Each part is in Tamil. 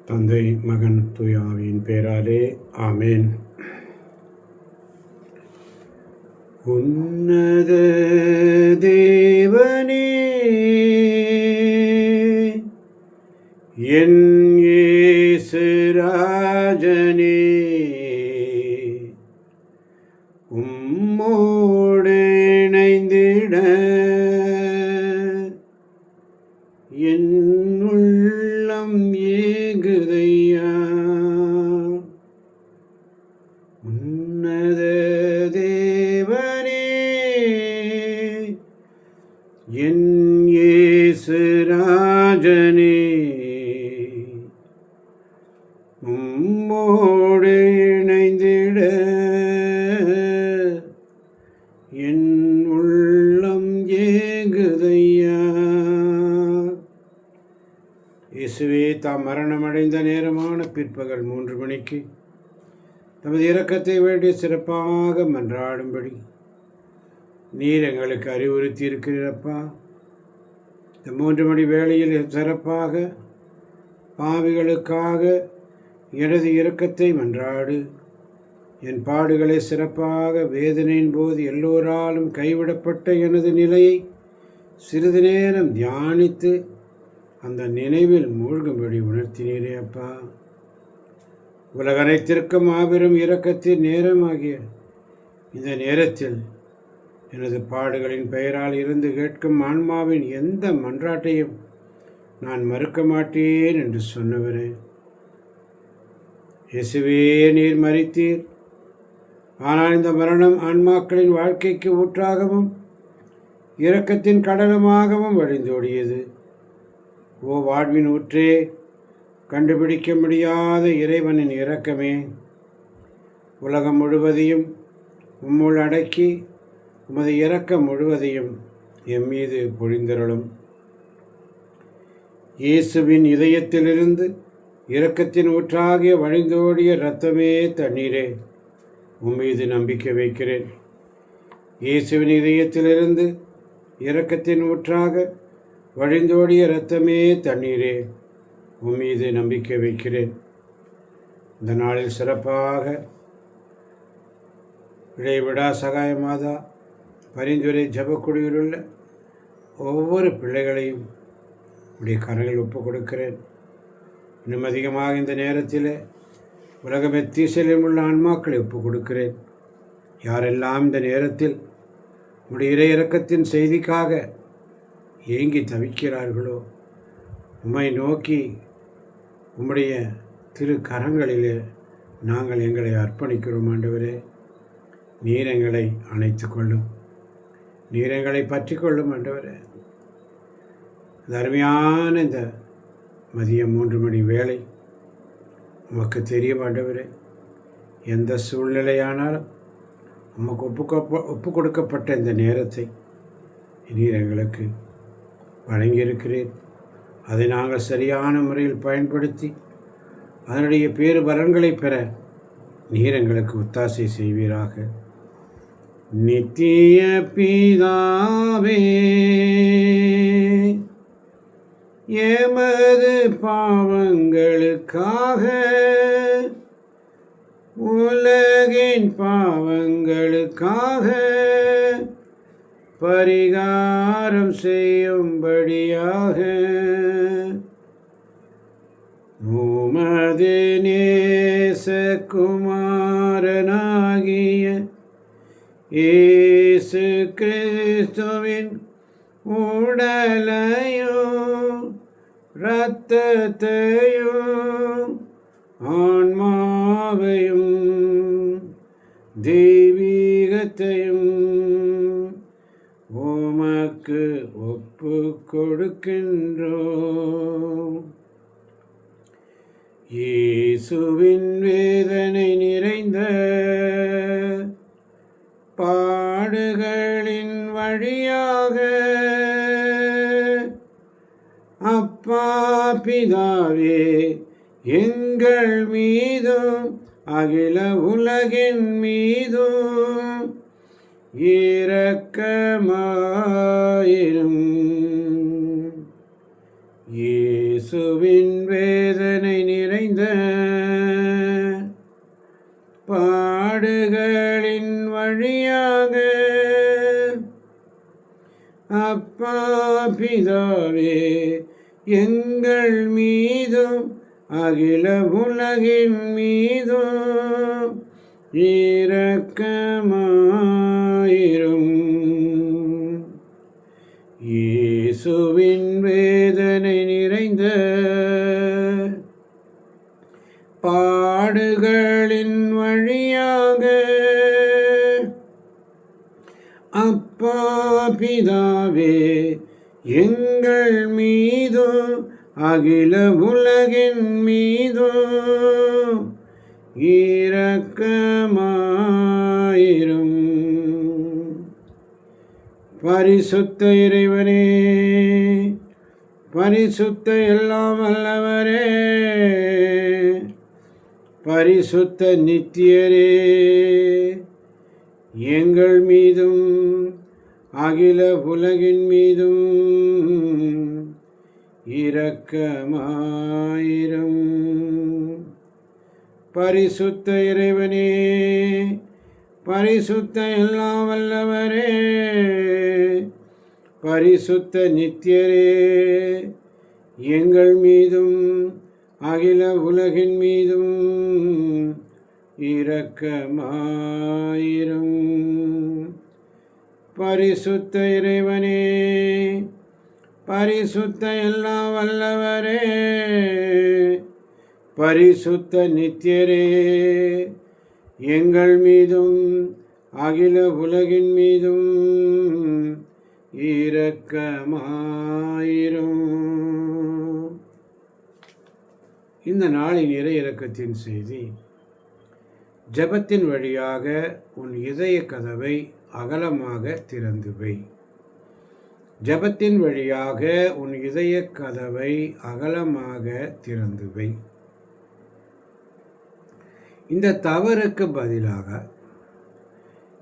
தந்தை, மகன், தூய ஆவியின் பெயராலே ஆமேன். உன்னத தேவனே, என் இயேசு ராஜனே, உம்மோடு இணைந்திட என் உள்ளம் ஏகுதையா. உன்னத தேவனே, என் இயேசு ராஜனே, உம்மோடு இணைந்திட என் உள்ளம் ஏகுதையா. இயேசுவே தாம் மரணமடைந்த நேரமான பிற்பகல் 3 மணிக்கு தமது இரக்கத்தை வேண்டி சிறப்பாக மன்றாடும்படி நீர் எங்களுக்கு அறிவுறுத்தி இருக்கிறப்பா. இந்த 3 மணி வேளையில் சிறப்பாக பாவிகளுக்காக எனது இரக்கத்தை மன்றாடு. என் பாடுகளை சிறப்பாக வேதனையின் போது எல்லோராலும் கைவிடப்பட்ட எனது நிலையை சிறிது நேரம் தியானித்து அந்த நினைவில் மூழ்கும்படி உணர்த்தினீரே அப்பா. உலக அனைத்திற்கும் மாபெரும் இரக்கத்தின் நேரமாகிய இந்த நேரத்தில் எனது பாடுகளின் பெயரால் இருந்து கேட்கும் ஆன்மாவின் எந்த மன்றாட்டையும் நான் மறுக்க மாட்டேன் என்று சொன்னவரே, இயேசுவே நீர் மரித்தீர். ஆனால் இந்த மரணம் ஆன்மாக்களின் வாழ்க்கைக்கு ஊற்றாகவும் இரக்கத்தின் கடலுமாகவும் வழிந்தோடியது. ஓ வாழ்வின் ஊற்றே, கண்டுபிடிக்க முடியாத இறைவனின் இரக்கமே, உலகம் முழுவதையும் உம்முள் அடக்கி உமது இரக்கம் முழுவதையும் எம் மீது பொழிந்தருளும். இயேசுவின் இதயத்திலிருந்து இரக்கத்தின் ஊற்றாகிய வழிந்தோடிய இரத்தமே தண்ணீரே, உம்மீது நம்பிக்கை வைக்கிறேன். இயேசுவின் இதயத்திலிருந்து இரக்கத்தின் ஊற்றாக வழிந்தோடிய இரத்தமே தண்ணீரே, உம்மீது நம்பிக்கை வைக்கிறேன். இந்த நாளில் சிறப்பாக இடைவிடா சகாய மாதா பரிந்துரை ஜபக்குடியில் உள்ள ஒவ்வொரு பிள்ளைகளையும் உடைய கரங்கள் ஒப்புக் கொடுக்கிறேன். இன்னும் அதிகமாக இந்த நேரத்தில் உலகம் எத்தீசலில் உள்ள ஆன்மாக்களை ஒப்புக் கொடுக்கிறேன். யாரெல்லாம் இந்த நேரத்தில் உடைய இறை இரக்கத்தின் செய்திக்காக ஏங்கி தவிக்கிறார்களோ, உம்மை நோக்கி உம்முடைய திரு கரங்களிலே நாங்கள் எங்களை அர்ப்பணிக்கிறோம். ஆண்டவரே, நீர் எங்களை அணைத்து கொள்ளும், நீர் எங்களை பற்றி கொள்ளும். ஆண்டவரே, இந்த அருமையான இந்த மதியம் 3 மணி வேளை உமக்கு தெரியும். ஆண்டவரே, எந்த சூழ்நிலையானாலும் உமக்கு ஒப்பு கொடுக்கப்பட்ட இந்த நேரத்தை நீர் எங்களுக்கு வழங்கியிருக்கிறேன். அதை நாங்கள் சரியான முறையில் பயன்படுத்தி அதனுடைய பேறு பலன்களை பெற நீர் எங்களுக்கு ஒத்தாசை செய்வீராக. நித்திய பிதாவே, எமது பாவங்களுக்காக உலகின் பாவங்களுக்காக பரிகாரம் செய்யும்படியாக உமது நேசகுமாரனாகிய இயேசு கிறிஸ்துவின் உடலையும் இரத்தத்தையும் ஆன்மாவையும் தெய்வீகத்தையும் உமக்கு ஒப்பு கொடுக்கின்றோம். இயேசுவின் வேதனை நிறைந்த பாடுகளின் வழியாக அப்பா பிதாவே, எங்கள் மீதும் அகில உலகின் மீதும் இரக்கமாயிரும். இயேசுவே இயேசுவின் வேதனை நிறைந்த பாடுகளின் வழியாக அப்பா பிதாவே எங்கள் மீதும் அகில உலகின் மீதும் இரக்கமாயிரும். இயேசுவின் வேதனை நிறைந்த பாடுகளின் வழியாக அப்பா பிதாவே எங்கள் மீதும் அகில உலகின் மீதும் இரக்கமாயிரும். பரிசுத்த இறைவனே, பரிசுத்த எல்லாம் வல்லவரே, பரிசுத்த நித்தியரே, எங்கள் மீதும் அகில உலகின் மீதும் இரக்கமாயிரும். பரிசுத்த இறைவனே, பரிசுத்த எல்லாம் வல்லவரே, பரிசுத்த நித்தியரே, எங்கள் மீதும் அகில உலகின் மீதும் இரக்கமாயிரும். பரிசுத்த இறைவனே, பரிசுத்த எல்லாம் வல்லவரே, பரிசுத்த நித்தியரே, எங்கள் மீதும் அகில உலகின் மீதும் இரக்கமாயிரும். இந்த நாளின் இறை இரக்கத்தின் செய்தி: ஜெபத்தின் வழியாக உன் இதய கதவை அகலமாக திறந்து வை. ஜெபத்தின் வழியாக உன் இதய கதவை அகலமாக திறந்து வை. இந்த தவறுக்கு பதிலாக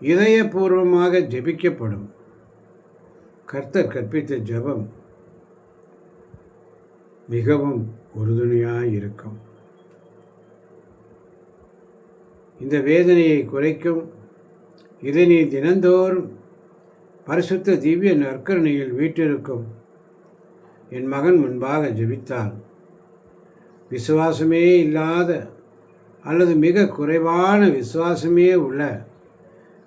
இதயபூர்வமாக ஜெபிக்கப்படும் கர்த்தர் கற்பித்த ஜெபம் மிகவும் உறுதுணையாக இருக்கும். இந்த வேதனையை குறைக்கும். இதை நீ தினந்தோறும் பரிசுத்த திவ்ய நற்கருணையில் வீற்றிருக்கும் என் மகன் முன்பாக ஜெபித்தால் விசுவாசமே இல்லாத அல்லது மிக குறைவான விசுவாசமே உள்ள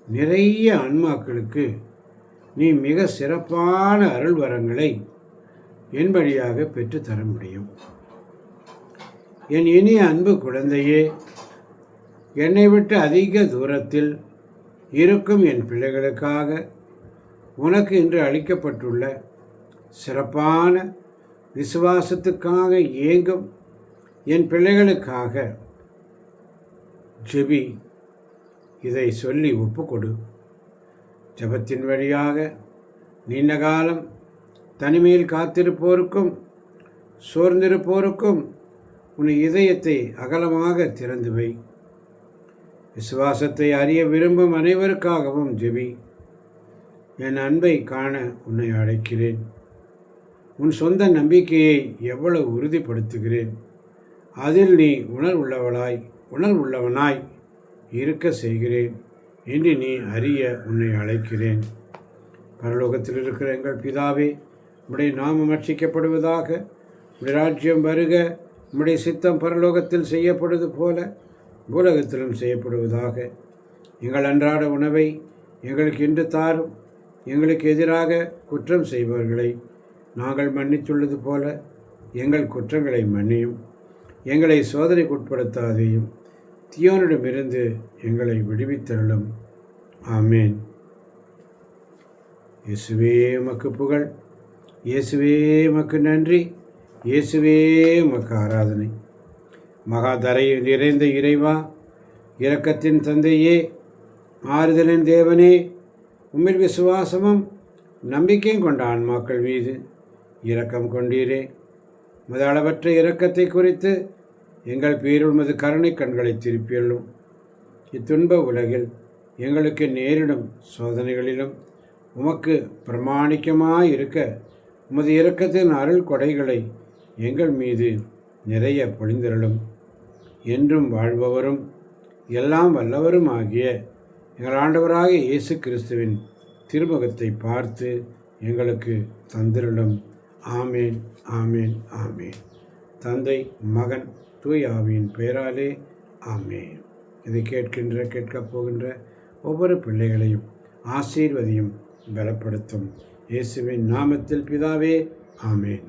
நிறைய ஆன்மாக்களுக்கு நீ மிக சிறப்பான அருள் வரங்களை என் வழியாக பெற்றுத்தர முடியும். என் இனிய அன்பு குழந்தையே, என்னை விட்டு அதிக தூரத்தில் இருக்கும் என் பிள்ளைகளுக்காக உனக்கு இன்று அளிக்கப்பட்டுள்ள சிறப்பான விசுவாசத்துக்காக ஏங்கும் என் பிள்ளைகளுக்காக ஜெபி. இதை சொல்லி ஒப்புக்கொடு. ஜெபத்தின் வழியாக நீண்ட காலம் தனிமையில் காத்திருப்போருக்கும் சோர்ந்திருப்போருக்கும் உன் இதயத்தை அகலமாக திறந்து வை. விசுவாசத்தை அறிய விரும்பும் அனைவருக்காகவும் ஜெபி. என் அன்பை காண உன்னை அழைக்கிறேன். உன் சொந்த நம்பிக்கையை எவ்வளவு உறுதிப்படுத்துகிறேன். அதில் நீ உணர்வுள்ளவனாய் இருக்க செய்கிறேன் என்று நீ அறிய உன்னை அழைக்கிறேன். பரலோகத்தில் இருக்கிற எங்கள் பிதாவே, உம்முடைய நாமம் ரட்சிக்கப்படுவதாக, உம்முடைய ராஜ்யம் வருக, உம்முடைய சித்தம் பரலோகத்தில் செய்யப்படுவது போல பூலகத்திலும் செய்யப்படுவதாக. எங்கள் அன்றாட உணவை எங்களுக்கு இன்று தாரும். எங்களுக்கு எதிராக குற்றம் செய்பவர்களை நாங்கள் மன்னித்துள்ளது போல எங்கள் குற்றங்களை மன்னியும். எங்களை சோதனைக்குட்படுத்தாதையும், தீயோனிடமிருந்து எங்களை விடுவித்தருளும். ஆமேன். இயேசுவே உமக்கு புகழ். இயேசுவே உமக்கு நன்றி. இயேசுவே உமக்கு ஆராதனை. மகாதரை நிறைந்த இறைவா, இரக்கத்தின் தந்தையே, ஆறுதலின் தேவனே, உம்மில் விசுவாசமும் நம்பிக்கையும் கொண்ட ஆன்மாக்கள் மீது இரக்கம் கொண்டீரே. உமது அளவற்ற இரக்கத்தை குறித்து எங்கள் பேருள் உமது கருணை கண்களை திருப்பியள்ளும். இத்துன்ப உலகில் எங்களுக்கு நேரிடும் சோதனைகளிலும் உமக்கு பிரமாணிக்கமாயிருக்க உமது இரக்கத்தின் அருள் கொடைகளை எங்கள் மீது நிறைய பொழிந்தருளும். என்றும் வாழ்பவரும் எல்லாம் வல்லவரும் ஆகிய எங்கள் ஆண்டவராகிய இயேசு கிறிஸ்துவின் திருமுகத்தை பார்த்து எங்களுக்கு தந்திருளும். ஆமேன், ஆமேன், ஆமேன். தந்தை, மகன், தூய ஆவியின் பெயராலே ஆமேன். இதை கேட்கப் போகின்ற ஒவ்வொரு பிள்ளைகளையும் ஆசீர்வதியும் பலப்படுத்தும். இயேசுவின் நாமத்தில் பிதாவே, ஆமேன்.